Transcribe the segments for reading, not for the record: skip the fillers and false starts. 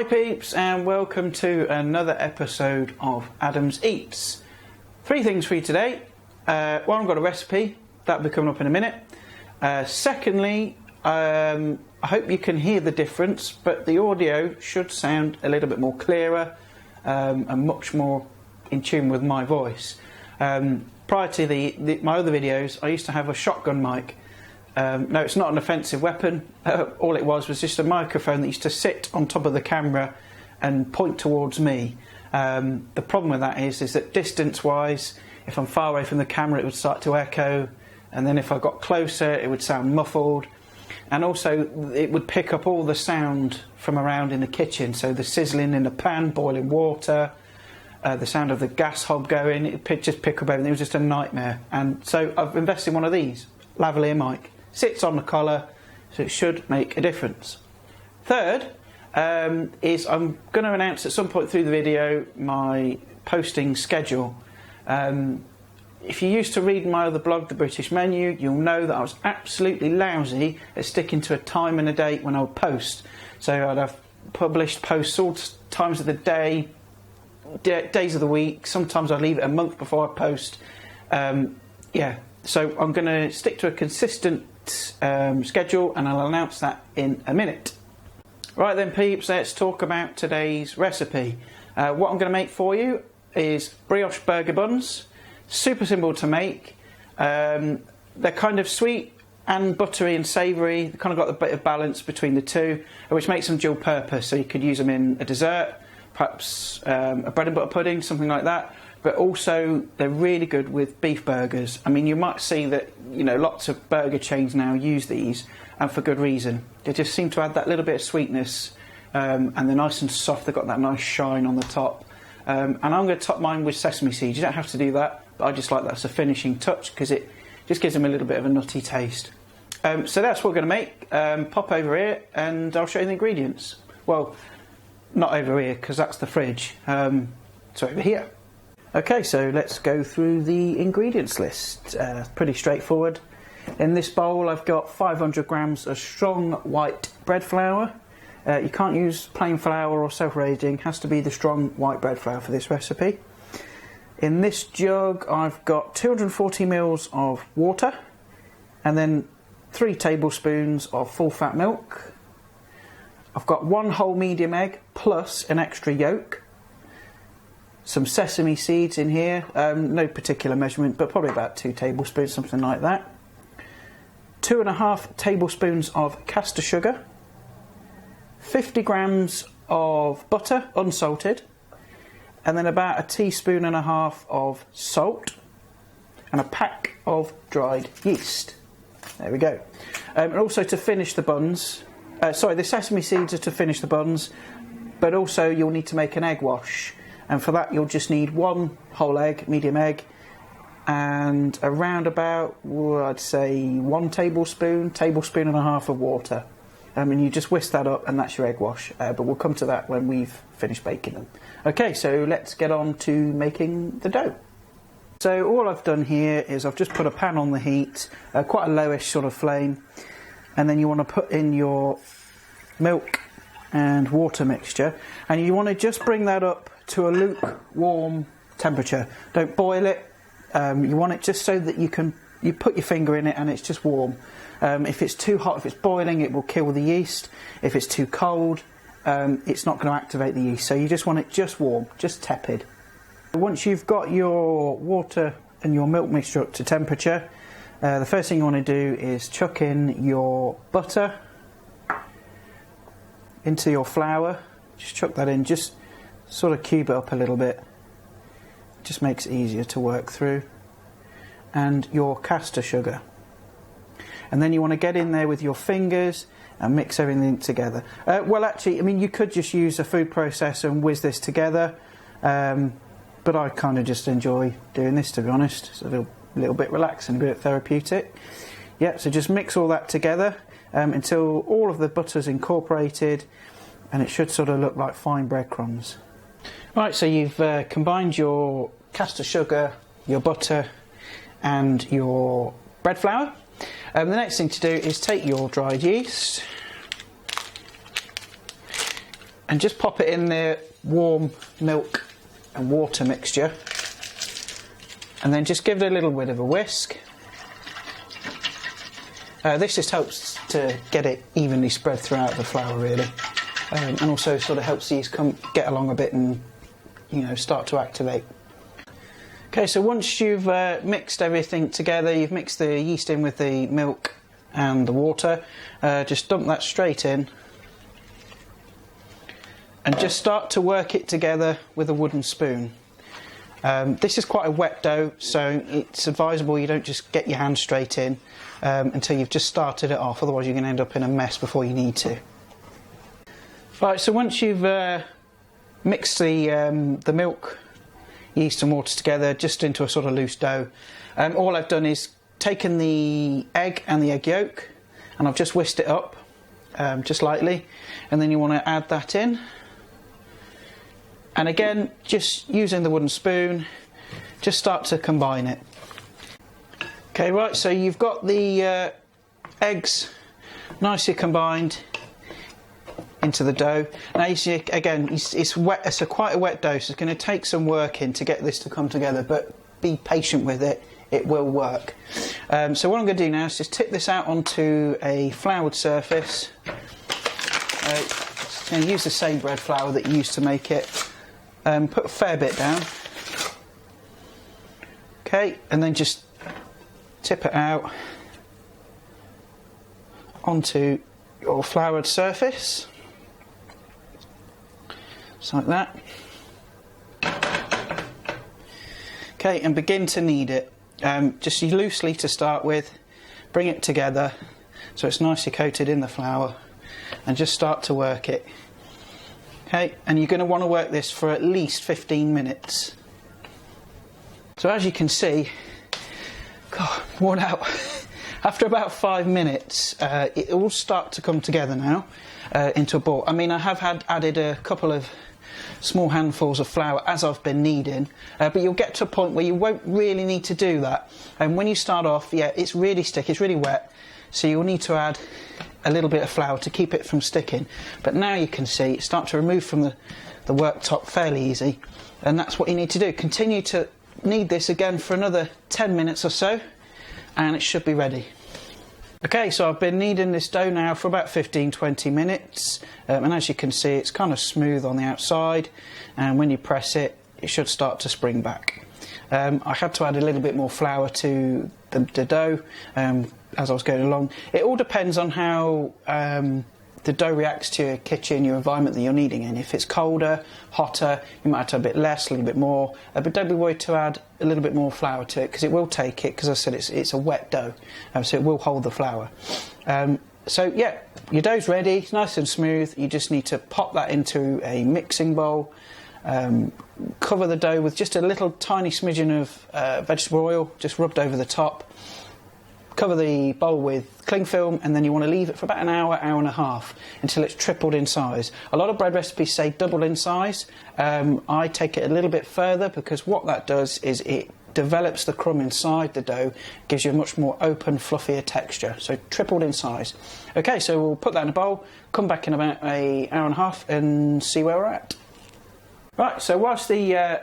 Hi peeps, and welcome to another episode of Adam's Eats. Three things for you today. One, I've got a recipe that'll be coming up in a minute. Secondly, I hope you can hear the difference, but the audio should sound a little bit more clearer and much more in tune with my voice. Prior to my other videos, I used to have a shotgun mic. No, it's not an offensive weapon. All it was just a microphone that used to sit on top of the camera and point towards me. The problem with that is that distance-wise, if I'm far away from the camera, it would start to echo, and then if I got closer, it would sound muffled. And also, it would pick up all the sound from around in the kitchen, so the sizzling in the pan, boiling water, the sound of the gas hob going, it would just pick up everything. It was just a nightmare. And so I've invested in one of these, lavalier mic. Sits on the collar, so it should make a difference. Third is I'm going to announce at some point through the video my posting schedule. If you used to read my other blog, The British Menu, you'll know that I was absolutely lousy at sticking to a time and a date when I would post. So I'd have published posts all times of the day, days of the week. Sometimes I'd leave it a month before I post. So I'm going to stick to a consistent schedule, and I'll announce that in a minute. Right then peeps, let's talk about today's recipe. What I'm going to make for you is brioche burger buns. Super simple to make. They're kind of sweet and buttery and savoury. They've kind of got a bit of balance between the two, which makes them dual purpose. So you could use them in a dessert, perhaps a bread and butter pudding, something like that. But also they're really good with beef burgers. I mean, you might see that, you know, lots of burger chains now use these, and for good reason. They just seem to add that little bit of sweetness, and they're nice and soft. They've got that nice shine on the top. And I'm going to top mine with sesame seeds. You don't have to do that, but I just like that as a finishing touch because it just gives them a little bit of a nutty taste. So that's what we're going to make. Pop over here and I'll show you the ingredients. Well, not over here because that's the fridge. So over here. Okay, so let's go through the ingredients list. Pretty straightforward. In this bowl I've got 500 grams of strong white bread flour. You can't use plain flour or self-raising, it has to be the strong white bread flour for this recipe. In this jug I've got 240 ml of water, and then 3 tablespoons of full fat milk. I've got 1 whole medium egg plus an extra yolk. Some sesame seeds in here, no particular measurement, but probably about 2 tablespoons, something like that. 2.5 tablespoons of caster sugar. 50 grams of butter, unsalted. And then about 1.5 teaspoons of salt. And a pack of dried yeast. There we go. And also to finish the buns, the sesame seeds are to finish the buns, but also you'll need to make an egg wash. And for that you'll just need 1 whole egg, medium egg, and around about, I'd say 1 tablespoon and a half of water. And you just whisk that up and that's your egg wash. But we'll come to that when we've finished baking them. Okay, so let's get on to making the dough. So all I've done here is I've just put a pan on the heat, quite a lowish sort of flame. And then you want to put in your milk and water mixture. And you want to just bring that up to a lukewarm temperature. Don't boil it. You want it just so that you put your finger in it and it's just warm. If it's too hot, if it's boiling, it will kill the yeast. If it's too cold, it's not going to activate the yeast. So you just want it just warm, just tepid. Once you've got your water and your milk mixture up to temperature, the first thing you want to do is chuck in your butter into your flour. Just chuck that in, just sort of cube it up a little bit. It just makes it easier to work through. And your caster sugar. And then you want to get in there with your fingers and mix everything together. Well, actually, I mean, you could just use a food processor and whiz this together. But I kind of just enjoy doing this, to be honest. It's a little bit relaxing, a bit therapeutic. Yeah, so just mix all that together until all of the butter's incorporated, and it should sort of look like fine breadcrumbs. Right, so you've combined your caster sugar, your butter and your bread flour. The next thing to do is take your dried yeast and just pop it in the warm milk and water mixture, and then just give it a little bit of a whisk. This just helps to get it evenly spread throughout the flour, really, and also sort of helps these get along a bit and, you know, start to activate. Okay, so once you've mixed everything together, you've mixed the yeast in with the milk and the water, just dump that straight in and just start to work it together with a wooden spoon. This is quite a wet dough, so it's advisable you don't just get your hand straight in until you've just started it off, otherwise you're going to end up in a mess before you need to. Right, so once you've mixed the milk, yeast and water together just into a sort of loose dough, all I've done is taken the egg and the egg yolk and I've just whisked it up just lightly, and then you want to add that in, and again just using the wooden spoon just start to combine it. Okay, right, so you've got the eggs nicely combined into the dough. Now you see, again, it's wet. It's quite a wet dough, so it's going to take some work in to get this to come together, but be patient with it, it will work. So what I'm going to do now is just tip this out onto a floured surface. And use the same bread flour that you used to make it. Put a fair bit down. Okay, and then just tip it out onto your floured surface, just like that. Okay, and begin to knead it, just loosely to start with. Bring it together so it's nicely coated in the flour, and just start to work it. Okay, and you're going to want to work this for at least 15 minutes. So as you can see, God, worn out. After about 5 minutes, it will start to come together now into a ball. I mean, I have added a couple of small handfuls of flour as I've been kneading, but you'll get to a point where you won't really need to do that. And when you start off, yeah, it's really sticky, it's really wet, so you'll need to add a little bit of flour to keep it from sticking. But now you can see it start to remove from the worktop fairly easy, and that's what you need to do. Continue to knead this again for another 10 minutes or so, and it should be ready. Okay, so I've been kneading this dough now for about 15-20 minutes, and as you can see, it's kind of smooth on the outside, and when you press it, it should start to spring back. I had to add a little bit more flour to the dough as I was going along. It all depends on how the dough reacts to your kitchen, your environment that you're kneading in. If it's colder, hotter, you might have to add a bit less, a little bit more, but don't be worried to add a little bit more flour to it, because it will take it, because I said it's a wet dough, so it will hold the flour. So yeah, your dough's ready, it's nice and smooth. You just need to pop that into a mixing bowl, cover the dough with just a little tiny smidgen of vegetable oil, just rubbed over the top. Cover the bowl with cling film, and then you want to leave it for about an hour, hour and a half, until it's tripled in size. A lot of bread recipes say double in size. I take it a little bit further, because what that does is it develops the crumb inside the dough, gives you a much more open, fluffier texture. So tripled in size. Okay, so we'll put that in a bowl, come back in about an hour and a half and see where we're at. Right, so whilst the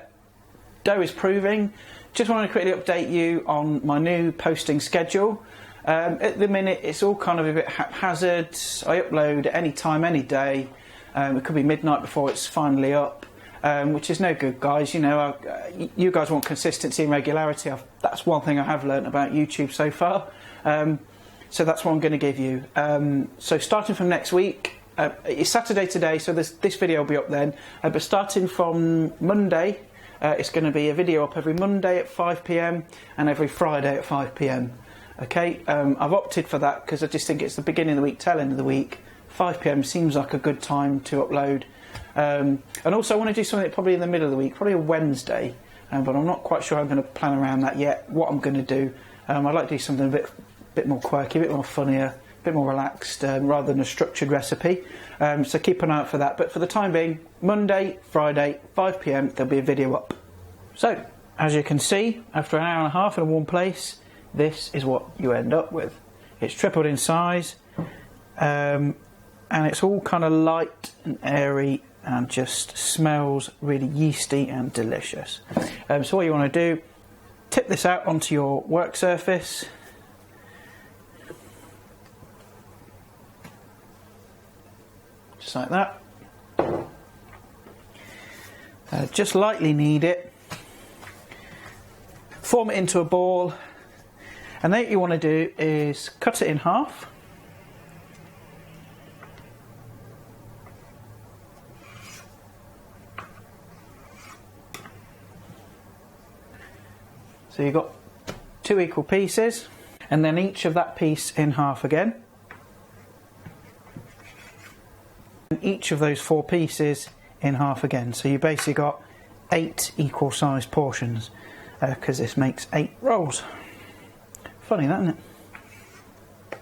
dough is proving, just want to quickly update you on my new posting schedule. At the minute, it's all kind of a bit haphazard. I upload at any time, any day. It could be midnight before it's finally up, which is no good, guys. You know, you guys want consistency and regularity. That's one thing I have learnt about YouTube so far. So that's what I'm going to give you. So starting from next week, it's Saturday today, so this video will be up then. But starting from Monday, it's going to be a video up every Monday at 5 PM and every Friday at 5 PM. Okay, I've opted for that because I just think it's the beginning of the week, tail end of the week. 5 PM seems like a good time to upload. And also I want to do something probably in the middle of the week, probably a Wednesday, but I'm not quite sure I'm going to plan around that yet, what I'm going to do. I'd like to do something a bit more quirky, a bit more funnier, a bit more relaxed, rather than a structured recipe. So keep an eye out for that. But for the time being, Monday, Friday, 5 PM, there'll be a video up. So, as you can see, after an hour and a half in one place, this is what you end up with. It's tripled in size, and it's all kind of light and airy and just smells really yeasty and delicious. So what you want to do, tip this out onto your work surface. Just like that. Just lightly knead it. Form it into a ball. And then what you want to do is cut it in half. So you've got 2 equal pieces, and then each of that piece in half again. And each of those 4 pieces in half again. So you basically got 8 equal sized portions, because this makes 8 rolls. Funny that, isn't it?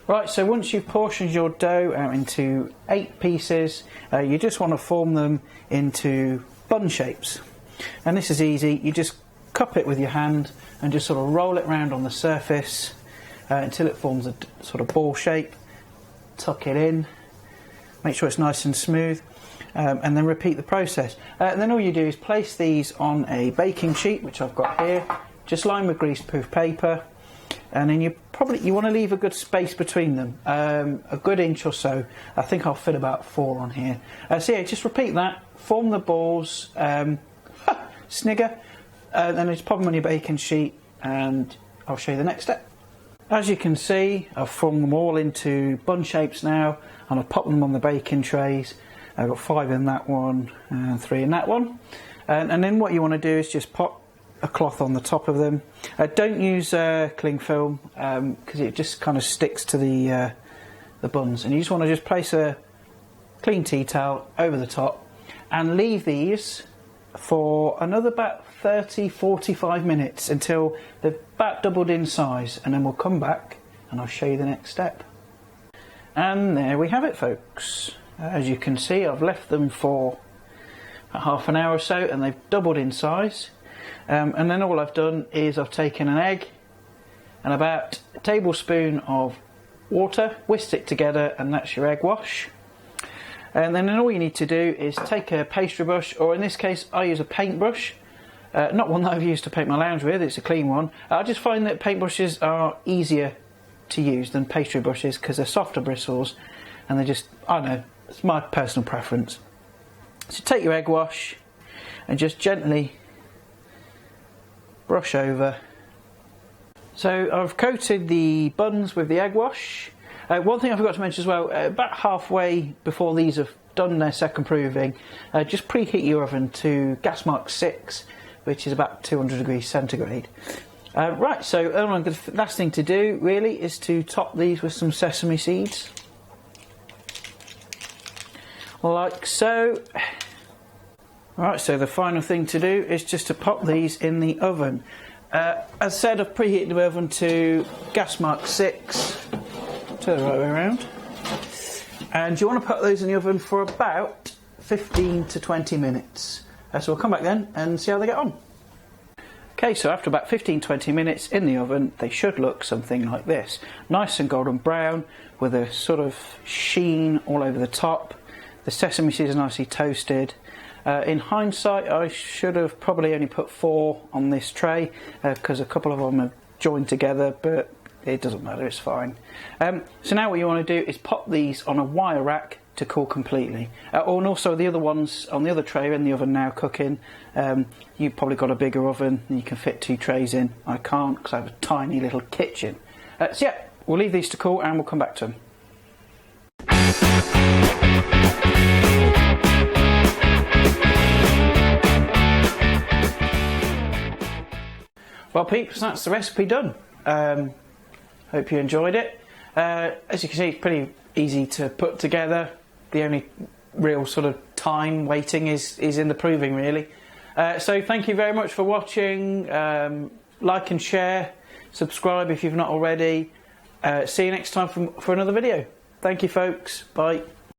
Right, so once you've portioned your dough out into 8 pieces, you just want to form them into bun shapes. And this is easy. You just cup it with your hand and just sort of roll it around on the surface until it forms a sort of ball shape. Tuck it in, make sure it's nice and smooth, and then repeat the process. And then all you do is place these on a baking sheet, which I've got here, just lined with greaseproof paper, and then you want to leave a good space between them, a good inch or so. I think I'll fit about 4 on here. So yeah, just repeat that, form the balls, snigger. Then just pop them on your baking sheet, and I'll show you the next step. As you can see, I've formed them all into bun shapes now, and I've popped them on the baking trays. I've got 5 in that one and 3 in that one. And then what you want to do is just pop a cloth on the top of them. Don't use cling film, because it just kind of sticks to the buns. And you just want to just place a clean tea towel over the top and leave these for another about 30-45 minutes until they've about doubled in size, and then we'll come back and I'll show you the next step. And there we have it, folks. As you can see, I've left them for about half an hour or so, and they've doubled in size. And then all I've done is I've taken an egg and about a tablespoon of water, whisked it together, and that's your egg wash. And then all you need to do is take a pastry brush, or in this case I use a paintbrush, not one that I've used to paint my lounge with, it's a clean one. I just find that paintbrushes are easier to use than pastry brushes because they're softer bristles, and they just, I don't know, it's my personal preference. So take your egg wash and just gently brush over. So I've coated the buns with the egg wash. One thing I forgot to mention as well, about halfway before these have done their second proving, just preheat your oven to gas mark 6, which is about 200 degrees centigrade. Right, so the last thing to do really is to top these with some sesame seeds, like so. Right, so the final thing to do is just to pop these in the oven. As I said, I've preheated the oven to gas mark 6. Turn the right way around. And you want to put those in the oven for about 15 to 20 minutes. So we'll come back then and see how they get on. Okay, so after about 15-20 minutes in the oven, they should look something like this. Nice and golden brown with a sort of sheen all over the top. The sesame seeds are nicely toasted. In hindsight, I should have probably only put 4 on this tray because a couple of them are joined together, but it doesn't matter, it's fine. So now what you want to do is pop these on a wire rack to cool completely. And also the other ones on the other tray are in the oven now cooking. You've probably got a bigger oven and you can fit 2 trays in. I can't because I have a tiny little kitchen. So yeah, we'll leave these to cool and we'll come back to them. Well peeps, that's the recipe done. Hope you enjoyed it. As you can see, it's pretty easy to put together. The only real sort of time waiting is in the proving really. So thank you very much for watching. Like and share, subscribe if you've not already. See you next time for another video. Thank you folks, bye.